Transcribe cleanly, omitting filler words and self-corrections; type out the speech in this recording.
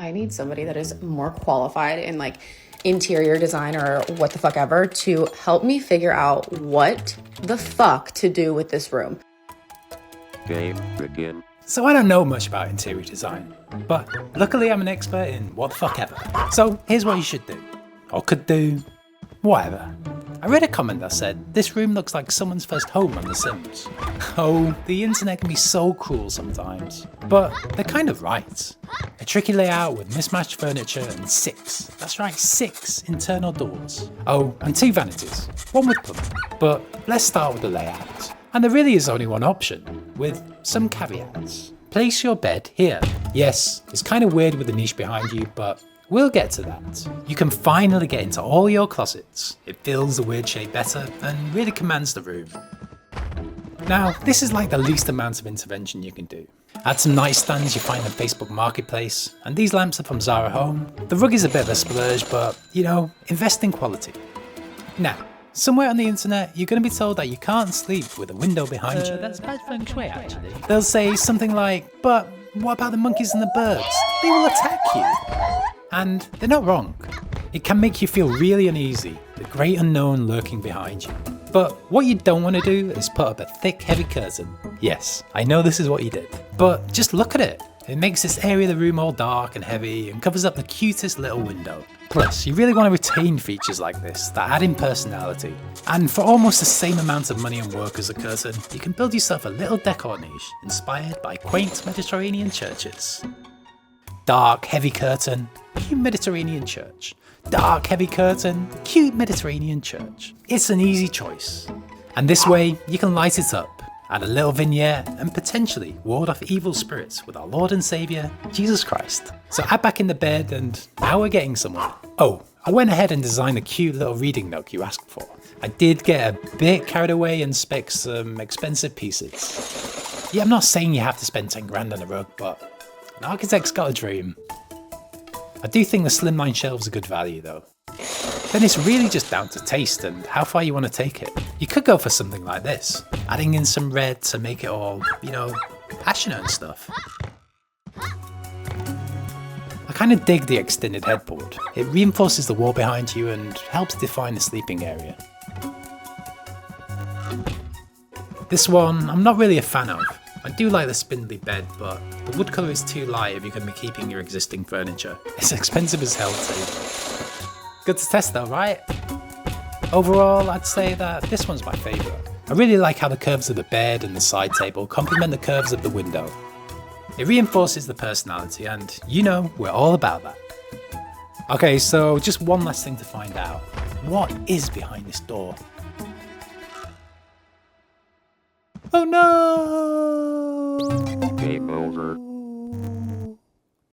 I need somebody that is more qualified in like interior design or what the fuck ever to help me figure out what the fuck to do with this room. Game begin. So I don't know much about interior design, but luckily I'm an expert in what the fuck ever. So here's what you should do, or could do, whatever. I read a comment that said, this room looks like someone's first home on The Sims. Oh, the internet can be so cruel sometimes. But they're kind of right. A tricky layout with mismatched furniture and that's right, 6 internal doors. Oh, and 2 vanities, one with plumbing. But let's start with the layout. And there really is only one option, with some caveats. Place your bed here. Yes, it's kind of weird with the niche behind you, but we'll get to that. You can finally get into all your closets. It fills the weird shape better and really commands the room. Now, this is like the least amount of intervention you can do. Add some nightstands you find on Facebook Marketplace, and these lamps are from Zara Home. The rug is a bit of a splurge, but, you know, invest in quality. Now, somewhere on the internet, you're going to be told that you can't sleep with a window behind you. That's bad feng shui, actually. They'll say something like, but what about the monkeys and the birds? They will attack you. And they're not wrong. It can make you feel really uneasy, the great unknown lurking behind you. But what you don't want to do is put up a thick, heavy curtain. Yes, I know this is what you did. But just look at it. It makes this area of the room all dark and heavy and covers up the cutest little window. Plus, you really want to retain features like this that add in personality. And for almost the same amount of money and work as a curtain, you can build yourself a little decor niche inspired by quaint Mediterranean churches. Dark, heavy curtain, cute Mediterranean church. Dark, heavy curtain, cute Mediterranean church. It's an easy choice. And this way, you can light it up, add a little vignette, and potentially ward off evil spirits with our Lord and Saviour, Jesus Christ. So add back in the bed, and now we're getting somewhere. Oh, I went ahead and designed the cute little reading nook you asked for. I did get a bit carried away and spec some expensive pieces. Yeah, I'm not saying you have to spend 10 grand on a rug, but an architect's got a dream. I do think the slimline shelves are good value though. Then it's really just down to taste and how far you want to take it. You could go for something like this, adding in some red to make it all, you know, passionate and stuff. I kind of dig the extended headboard. It reinforces the wall behind you and helps define the sleeping area. This one, I'm not really a fan of. I do like the spindly bed, but the wood colour is too light if you're going to be keeping your existing furniture. It's expensive as hell too. Good to test though, right? Overall, I'd say that this one's my favourite. I really like how the curves of the bed and the side table complement the curves of the window. It reinforces the personality and, you know, we're all about that. Okay, so just one last thing to find out. What is behind this door? Oh no! Game over.